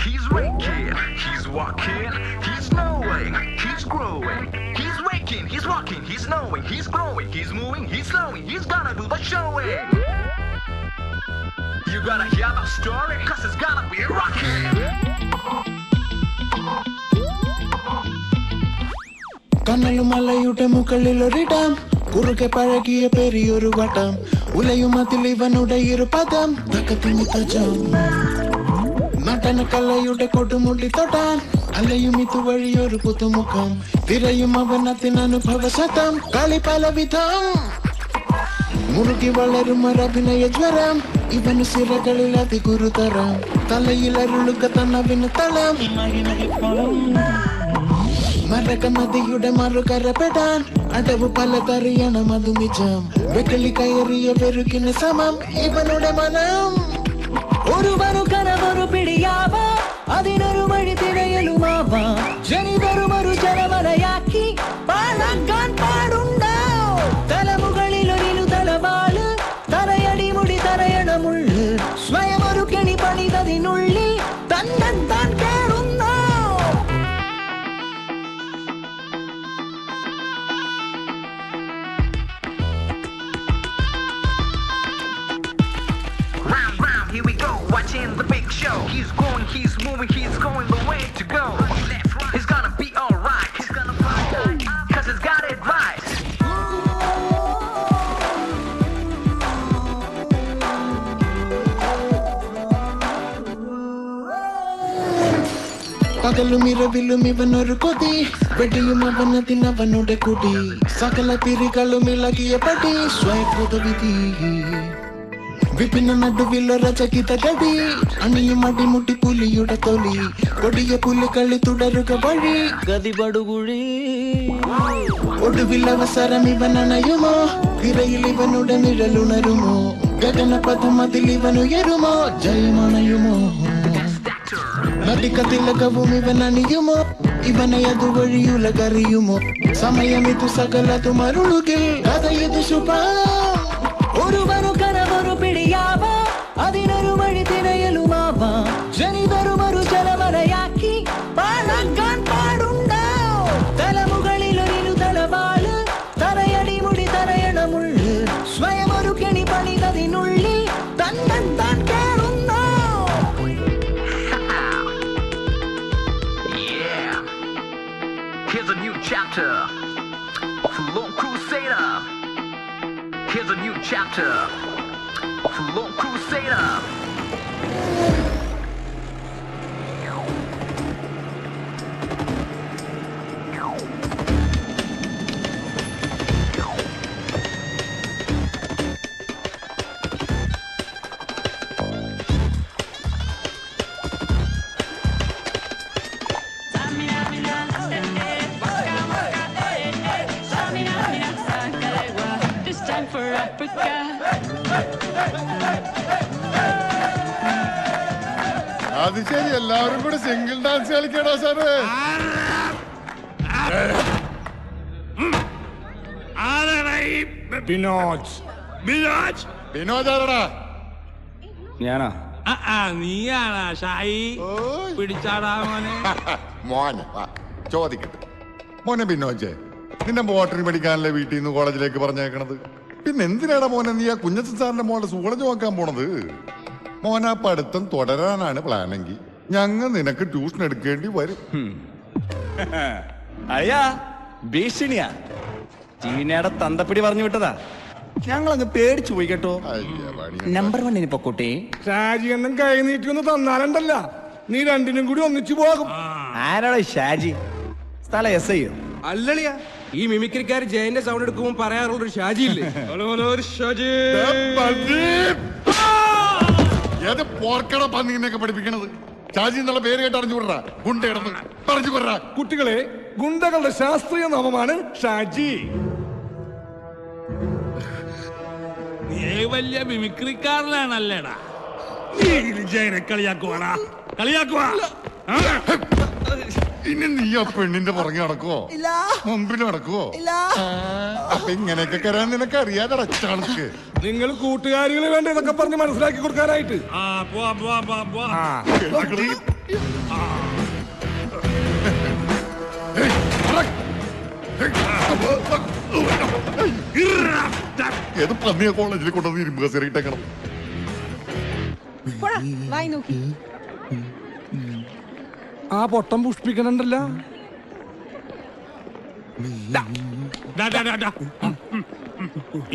he's waking, he's walking, he's knowing, he's growing. He's waking, he's walking, he's knowing, he's growing, he's moving, he's slowing, he's gonna do the showing. You gotta hear the story, cause it's gonna be rocking. കണ്ണലും മലയുടെ മുകളിലൊരിടം കുറുകെ പഴകിയ പെരിയൊരു വട്ടം ഉലയുമതിൽ ഇവനുടെ ഇരുപദം തക്കത്തിനി തജം നടന കലയുടെ കൊടുമുടി തൊട്ടാൻ അലയും ഇതുവഴിയൊരു പുതുമുഖം തിരയും അവനത്തിനനുഭവ ശതം കളി പലവിധം മുറുകി വളരും ഒരഭിനയ ജ്വരം ഇവന് സിരകളിൽ അതിഗുരുതരം തലയിലരുളുക തന്നവിന് തളം മരക നദിയുടെ മറുകരപ്പെടാൻ അടവ് പലതറിയണം അതു നിജം വെക്കലി കയറിയ വെറുകിന് സമം ഇവനുടെ മനം ഒരുവനു കനവൊരു പിടിയാവാ അതിനൊരു വഴി തിരയലുമാവാ ജനി വെറുമൊരു ജനമനയാക്കി പാഴാക്കാൻ പാടുണ്ടോ തലമുകളിൽ ഒരിലു തലവാള് തറയടിമുടി തറയണമുള്ളു സ്വയം ഒരു കെണി പണിതതിനുള്ളിൽ തന്നെത്താൻ കേറുന്നു Here we go, watching the big show. He's growing, he's moving, he's going the way to go. Left, right, he's gonna be alright. He's gonna find out, cause he's got it right. പകലും ഇരവിലും ഇവനൊരു കൊതി വെടിയും അവനതിനവനുടെ കുടി സകല തിരികളും ഇളകിയ പടി സ്വയംഭൂത വിധി വിപിന്ന നടുവിലൊരചകിത ഗടി അണിയും അടിമുട്ടി പുലിയുടെ തൊലി കൊടിയ പുലികളി തുടരുക വഴി ഗതിപടുകുഴി ഒടുവിൽ അവസരം ഇവനണയുമോ തിരയിൽ ഇവനുടെ നിഴലുണരുമോ ഗഗനപഥം അതിൽ ഇവനുയരുമോ ജയമണയുമോ നദിക്കത്തിലകവും ഇവനണിയുമോ ഇവനെ അതുവഴിയുലകറിയുമോ സമയമിതു സകലതു മരുളുകിൽ കഥയിതു ശുഭം ഒരുവനു കനവൊരു പിടിയാവാ അതിനൊരു വഴി തിരയലുമാവാ ജനി വെറുമൊരു ജനമനയാക്കി പാഴാക്കാൻ പാടുണ്ടോ തലമുകളിൽ ഒരിലു തലവാള് തറയടിമുടി തറയണമുള്ളു സ്വയം ഒരു കെണി പണിതതിനുള്ളിൽ തന്നെത്താൻ കേറുന്നു Yeah. Here's a new chapter of Lone Crusader. Here's a new chapter of Lone Crusader. This time for Africa. അത് ശരി എല്ലാവരും കൂടെ സിംഗിൾ ഡാൻസ് കളിക്കണോ സാറ് വിനോദ് ആരടാ ഞാനാ നീയാണാ ഷായി പിടിച്ചാടാ മോനെ മോനെ വാ, ചോദിക്കട്ടെ മോനെ വിനോജെ നിന്നെ ബോട്ടറി പഠിക്കാനല്ലേ വീട്ടിൽ നിന്ന് കോളേജിലേക്ക് പറഞ്ഞേക്കണത് പിന്നെ എന്തിനാടാ മോനെ നീ ആ കുഞ്ഞച്ചൻ സാറിന്റെ മോളെ സൂളജ് നോക്കാൻ പോണത് മോനാ പഠിത്തം തുടരാനാണ് പ്ലാനെങ്കിൽ ഞങ്ങൾ നിനക്ക് ട്യൂഷൻ എടുക്കേണ്ടി വരും അയ്യാ ഭീഷണിയാ ചീനയുടെ തന്തപ്പിടി പറഞ്ഞു വിട്ടതാ ഞങ്ങളങ്ങ് പേടിച്ചു പോയി കേട്ടോ നമ്പർ 1 പൊക്കൂട്ടി ഷാജി എന്നും കൈ നീട്ടിയൊന്ന് തന്നാലുണ്ടല്ല നീ രണ്ടിനും കൂടി ഒന്നിച്ചു പോകും ആരാടാ ഷാജി സ്ഥലം എസ് ഐയോ അല്ലളിയാ ഈ മിമിക്രിക്കാർ ജയന്റെ സൗണ്ട് എടുക്കുമ്പോൾ പറയാറുള്ള ഒരു ഷാജി ഇല്ലേ ഏത് പോർക്കട പന്നിനെയൊക്കെ പഠിപ്പിക്കണത് ഷാജി എന്നുള്ള പേര് കേട്ട് അറിഞ്ഞു വിടറാ ഗുണ്ട കിടന്ന് പറഞ്ഞു വിടറാ കുട്ടികളെ ഗുണ്ടകളുടെ ശാസ്ത്രീയ നാമമാണ് ഷാജി നീ വലിയ മിമിക്രിക്കാരനാണല്ലേടാ ജയനെ കളിയാക്കുവാടാ കളിയാക്കുവാ ഇനി നീ ആ പെണ്ണിന്റെ പുറകെ നടക്കുവോ ഇല്ല. മുമ്പിൽ നടക്കുവോ ഇല്ല. അപ്പൊ ഇങ്ങനെയൊക്കെ കരാൻ നിനക്ക് അറിയാതെ അടച്ചാൾക്ക് നിങ്ങൾ കൂട്ടുകാരികൾ വേണ്ട ഇതൊക്കെ പറഞ്ഞ് മനസ്സിലാക്കി കൊടുക്കാനായിട്ട് ഏത് പന്നിയ കോളേജിൽ കൊണ്ടുവന്ന് ഇരുമ്പ് കസേരയിട്ടേക്കണം ആ പൊട്ടം പുഷ്പിക്കണുണ്ടല്ല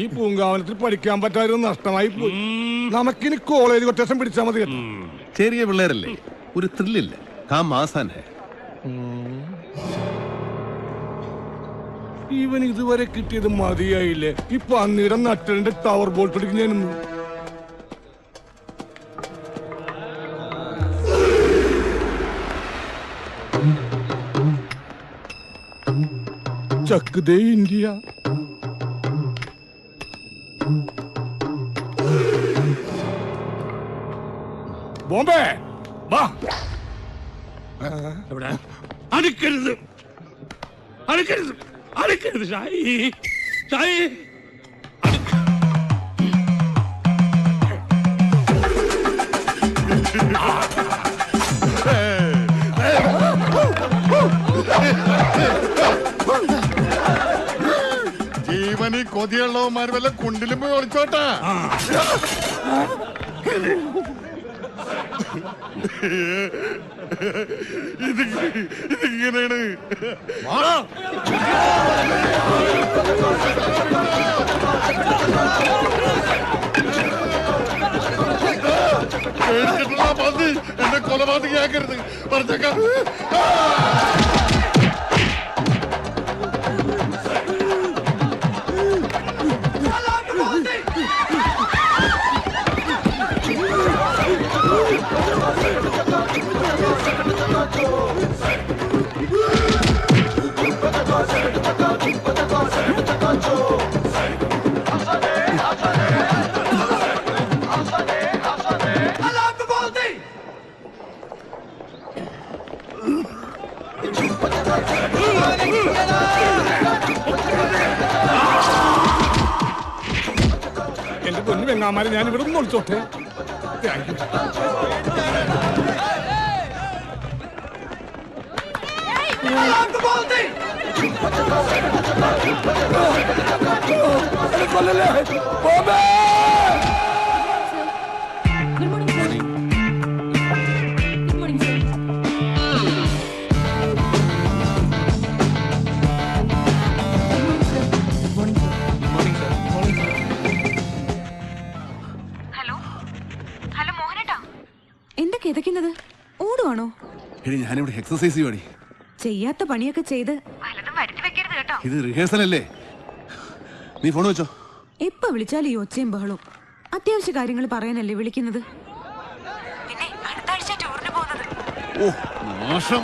ഈ പൂങ്കാവനത്തിൽ പഠിക്കാൻ പറ്റാതെ നഷ്ടമായി പോയി. നമുക്കിനി കോളേജ് കൊട്ടേഷൻ പിടിച്ചാൽ മതി കേട്ടോ. ചെറിയ പിള്ളേരല്ലേ, ഒരു ത്രില്ലില്ല. കാം ആസാൻ ഹെ. ഇവൻ ഇതുവരെ കിട്ടിയത് മതിയായില്ലേ? ഈ പന്നിയുടെ നട്ടലിന്റെ ടവർ ബോൾട്ട് എടുക്കും ഞാനൊന്ന്. ചക്ക് ദേ ഇന്ത്യ. ബോംബെ വാ. അടുക്കരുത് അടുക്കരുത് അടുക്കരുത് ഷായി ഷായി ജീവനി കൊതിയുള്ളവന്മാർ വല്ല കുണ്ടിലും പോയി ഒളിച്ചോട്ടാ. ഇതിങ്ങനെയാണ്. പേടിച്ചിട്ടുള്ള പന്നി എന്നെ കൊലപാതകയാക്കരുത് പറഞ്ഞേക്കാം. എന്റെ പൊന്നു വെങ്ങാമാരെ ഞാൻ ഇവിടെ നിന്ന് ഒളിച്ചോട്ടെ. Thank you. എന്താ കിതക്കുന്നത്? ഓടുവാണോ? എടി ഞാനിവിടെ എക്സസൈസ് ചെയ്യുവാടി. ചെയ്യാത്ത പണിയൊക്കെ ചെയ്ത് ഇത് റിഹേഴ്സൽ അല്ലേ? നീ ഫോൺ വെച്ചോ. എപ്പ വിളിച്ചാലും ഈ ഒച്ചയും ബഹളവും. അത്യാവശ്യ കാര്യങ്ങൾ പറയാനല്ലേ വിളിക്കുന്നത്? ഓ നാശം.